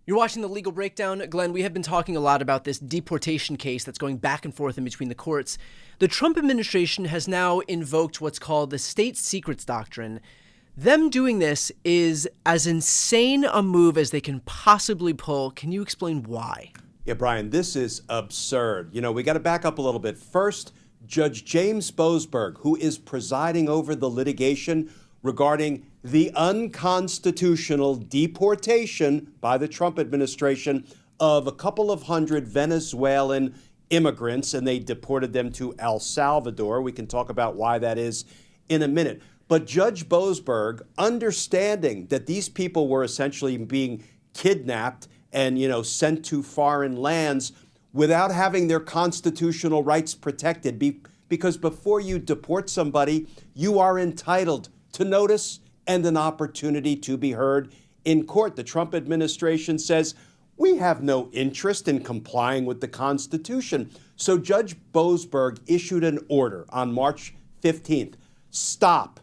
You're watching The Legal Breakdown. Glenn, we have been talking a lot about this deportation case that's going back and forth in between the courts. The Trump administration has now invoked what's called the state secrets doctrine. Them doing this is as insane a move as they can possibly pull. Can you explain why? Yeah, Brian, this is absurd. We got to back up a little bit. First, Judge James Boasberg, who is presiding over the litigation regarding the unconstitutional deportation by the Trump administration of a couple of hundred Venezuelan immigrants, and they deported them to El Salvador. We can talk about why that is in a minute. But Judge Boasberg, understanding that these people were essentially being kidnapped and, sent to foreign lands without having their constitutional rights protected, because before you deport somebody, you are entitled to notice and an opportunity to be heard in court. The Trump administration says, we have no interest in complying with the Constitution. So Judge Boasberg issued an order on March 15th. Stop.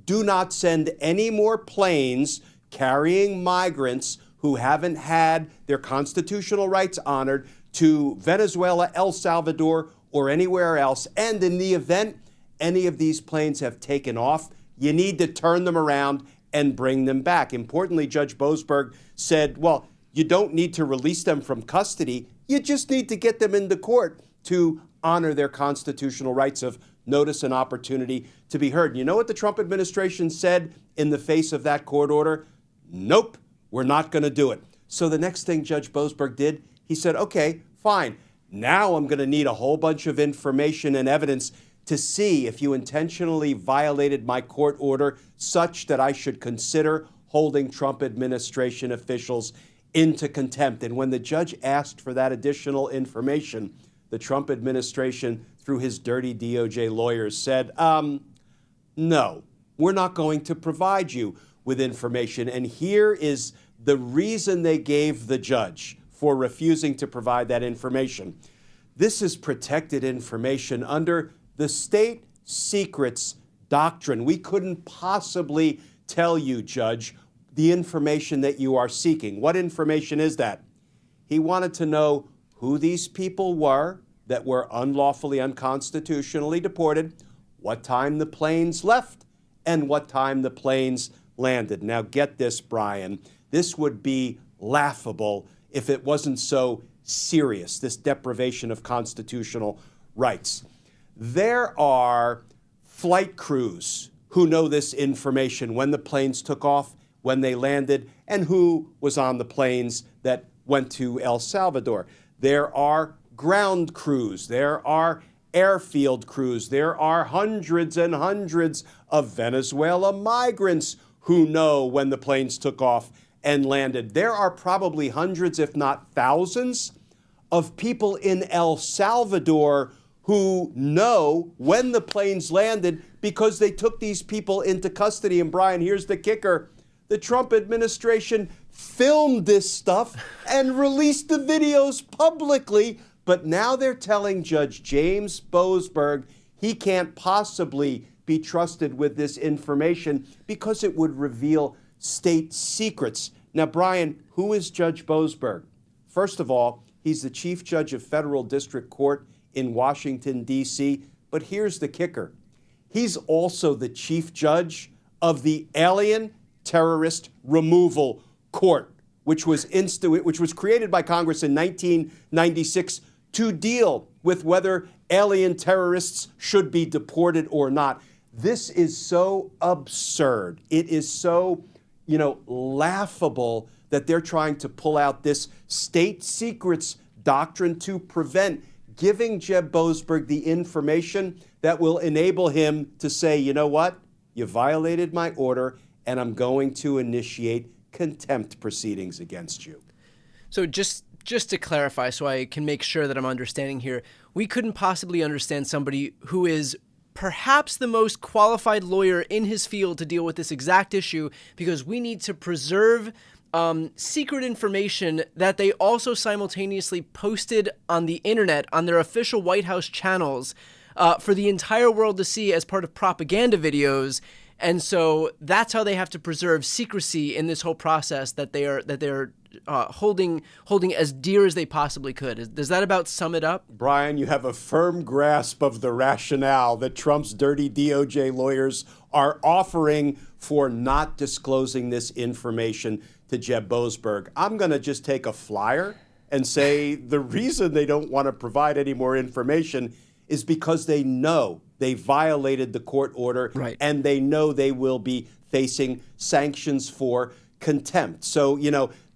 Do not send any more planes carrying migrants who haven't had their constitutional rights honored to Venezuela, El Salvador, or anywhere else. And in the event any of these planes have taken off, you need to turn them around and bring them back. Importantly, Judge Boasberg said, well, you don't need to release them from custody. You just need to get them into court to honor their constitutional rights of notice and opportunity to be heard. You know what the Trump administration said in the face of that court order? Nope, we're not going to do it. So the next thing Judge Boasberg did, he said, okay, fine. Now I'm going to need a whole bunch of information and evidence to see if you intentionally violated my court order such that I should consider holding Trump administration officials into contempt. And when the judge asked for that additional information, the Trump administration, through his dirty DOJ lawyers, said, no, we're not going to provide you with information. And here is the reason they gave the judge for refusing to provide that information. This is protected information under the state secrets doctrine. We couldn't possibly tell you, Judge, the information that you are seeking. What information is that? He wanted to know who these people were that were unlawfully, unconstitutionally deported, what time the planes left, and what time the planes landed. Now get this, Brian. This would be laughable if it wasn't so serious, this deprivation of constitutional rights. There are flight crews who know this information, when the planes took off, when they landed, and who was on the planes that went to El Salvador. There are ground crews. There are airfield crews. There are hundreds and hundreds of Venezuela migrants who know when the planes took off and landed. There are probably hundreds, if not thousands, of people in El Salvador who know when the planes landed because they took these people into custody. And Brian, here's the kicker. The Trump administration filmed this stuff and released the videos publicly, but now they're telling Judge James Boasberg he can't possibly be trusted with this information because it would reveal state secrets. Now, Brian, who is Judge Boasberg? First of all, he's the chief judge of federal district court in Washington, D.C., but here's the kicker. He's also the chief judge of the Alien Terrorist Removal Court, which was created by Congress in 1996 to deal with whether alien terrorists should be deported or not. This is so absurd. It is so, laughable that they're trying to pull out this state secrets doctrine to prevent giving Jeb Boasberg the information that will enable him to say, you know what? You violated my order, and I'm going to initiate contempt proceedings against you. So just to clarify, so I can make sure that I'm understanding here, we couldn't possibly understand somebody who is perhaps the most qualified lawyer in his field to deal with this exact issue, because we need to preserve secret information that they also simultaneously posted on the internet on their official White House channels for the entire world to see as part of propaganda videos. And so that's how they have to preserve secrecy in this whole process that they're holding as dear as they possibly could. Does that about sum it up? Brian, you have a firm grasp of the rationale that Trump's dirty DOJ lawyers are offering for not disclosing this information to Jeb Boasberg. I'm going to just take a flyer and say the reason they don't want to provide any more information is because they know they violated the court order, right, and they know they will be facing sanctions for contempt. So,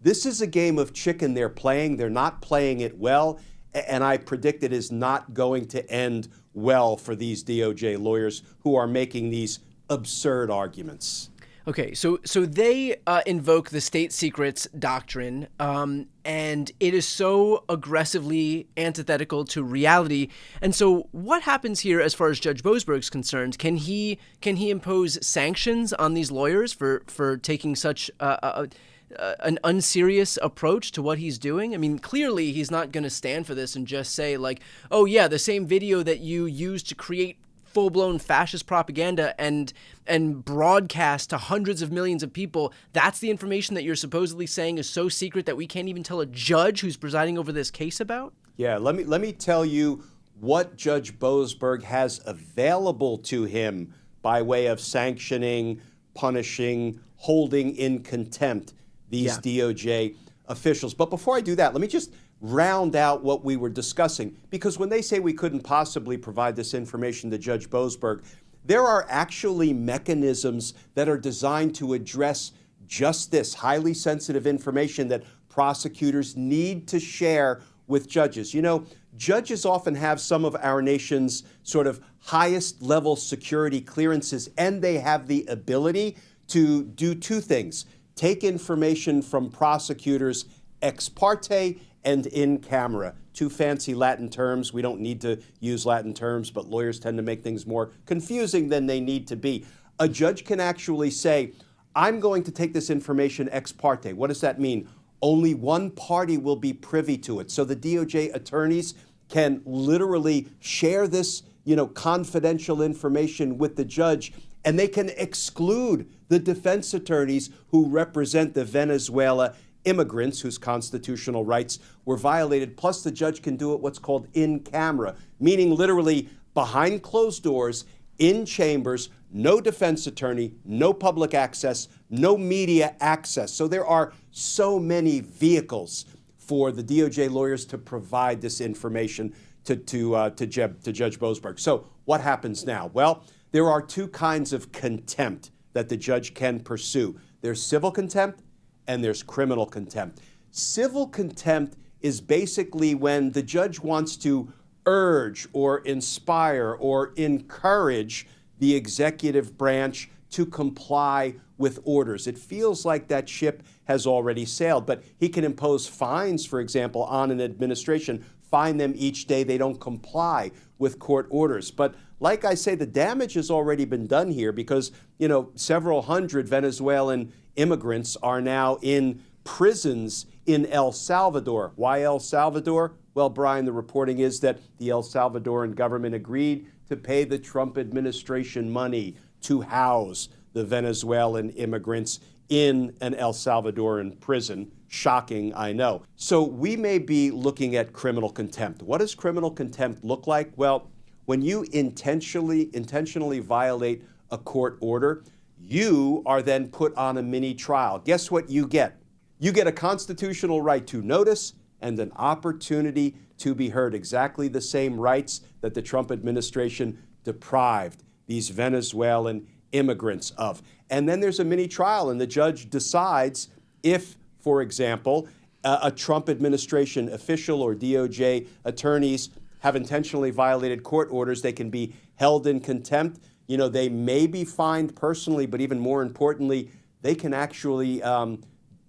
this is a game of chicken they're playing. They're not playing it well, and I predict it is not going to end well for these DOJ lawyers who are making these absurd arguments. Okay, so they invoke the state secrets doctrine, and it is so aggressively antithetical to reality. And so, what happens here, as far as Judge Boasberg's concerned? Can he impose sanctions on these lawyers for taking such an unserious approach to what he's doing? I mean, clearly he's not going to stand for this and just say like, "Oh yeah, the same video that you used to create full-blown fascist propaganda and broadcast to hundreds of millions of people, that's the information that you're supposedly saying is so secret that we can't even tell a judge who's presiding over this case about?" Yeah, let me tell you what Judge Boasberg has available to him by way of sanctioning, punishing, holding in contempt these DOJ officials. But before I do that, let me just round out what we were discussing, because when they say we couldn't possibly provide this information to Judge Boasberg, there are actually mechanisms that are designed to address just this highly sensitive information that prosecutors need to share with judges. Judges often have some of our nation's sort of highest level security clearances, and they have the ability to do two things: take information from prosecutors ex parte and in camera. Two fancy Latin terms. We don't need to use Latin terms, but lawyers tend to make things more confusing than they need to be. A judge can actually say, I'm going to take this information ex parte. What does that mean? Only one party will be privy to it. So the DOJ attorneys can literally share this, confidential information with the judge, and they can exclude the defense attorneys who represent the Venezuela immigrants whose constitutional rights were violated. Plus, the judge can do it what's called in camera, meaning literally behind closed doors, in chambers, no defense attorney, no public access, no media access. So there are so many vehicles for the DOJ lawyers to provide this information to Judge Boasberg. So what happens now? Well, there are two kinds of contempt that the judge can pursue. There's civil contempt and there's criminal contempt. Civil contempt is basically when the judge wants to urge or inspire or encourage the executive branch to comply with orders. It feels like that ship has already sailed, but he can impose fines, for example, on an administration, fine them each day they don't comply with court orders. But like I say, the damage has already been done here because, several hundred Venezuelan immigrants are now in prisons in El Salvador. Why El Salvador? Well, Brian, the reporting is that the El Salvadoran government agreed to pay the Trump administration money to house the Venezuelan immigrants in an El Salvadoran prison. Shocking, I know. So we may be looking at criminal contempt. What does criminal contempt look like? Well, when you intentionally violate a court order, you are then put on a mini trial. Guess what you get? You get a constitutional right to notice and an opportunity to be heard. Exactly the same rights that the Trump administration deprived these Venezuelan immigrants of. And then there's a mini trial, and the judge decides if, for example, a Trump administration official or DOJ attorneys have intentionally violated court orders. They can be held in contempt. They may be fined personally, but even more importantly, they can actually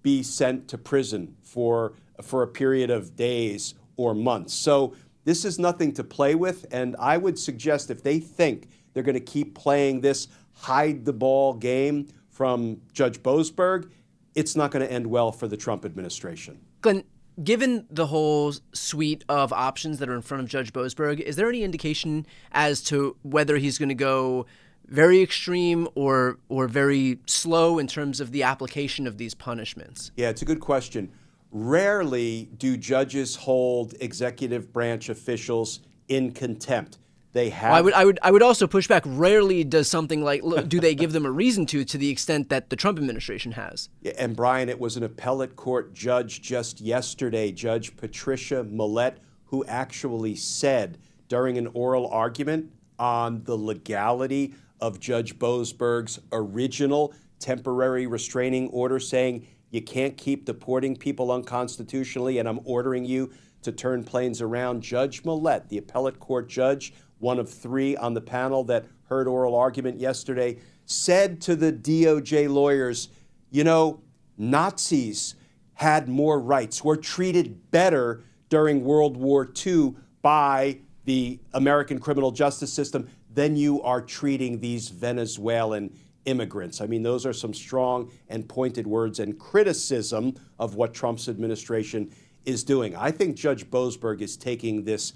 be sent to prison for a period of days or months. So this is nothing to play with, and I would suggest if they think they're going to keep playing this hide the ball game from Judge Boasberg, it's not going to end well for the Trump administration. Glenn, given the whole suite of options that are in front of Judge Boasberg, is there any indication as to whether he's going to go very extreme or very slow in terms of the application of these punishments? Yeah, it's a good question. Rarely do judges hold executive branch officials in contempt. They have. Well, I would also push back. Rarely does something like do they give them a reason to the extent that the Trump administration has. And Brian, it was an appellate court judge just yesterday, Judge Patricia Millett, who actually said during an oral argument on the legality of Judge Boasberg's original temporary restraining order, saying you can't keep deporting people unconstitutionally, and I'm ordering you to turn planes around. Judge Millett, the appellate court judge, one of three on the panel that heard oral argument yesterday, said to the DOJ lawyers, you know, Nazis had more rights, were treated better during World War II by the American criminal justice system than you are treating these Venezuelan immigrants. I mean, those are some strong and pointed words and criticism of what Trump's administration is doing. I think Judge Boasberg is taking this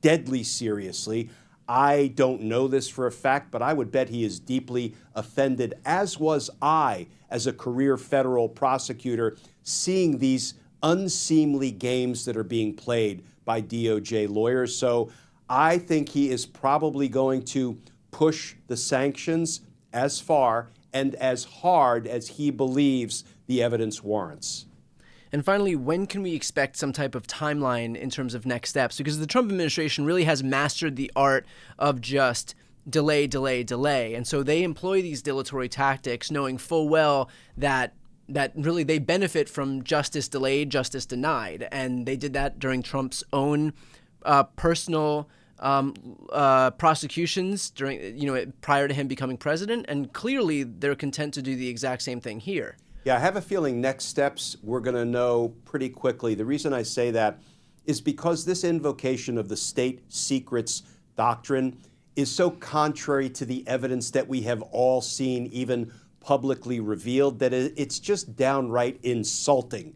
deadly seriously. I don't know this for a fact, but I would bet he is deeply offended, as was I as a career federal prosecutor, seeing these unseemly games that are being played by DOJ lawyers. So I think he is probably going to push the sanctions as far and as hard as he believes the evidence warrants. And finally, when can we expect some type of timeline in terms of next steps? Because the Trump administration really has mastered the art of just delay, delay, delay. And so they employ these dilatory tactics knowing full well that really they benefit from justice delayed, justice denied. And they did that during Trump's own personal prosecutions prior to him becoming president. And clearly they're content to do the exact same thing here. Yeah, I have a feeling next steps we're going to know pretty quickly. The reason I say that is because this invocation of the state secrets doctrine is so contrary to the evidence that we have all seen, even publicly revealed, that it's just downright insulting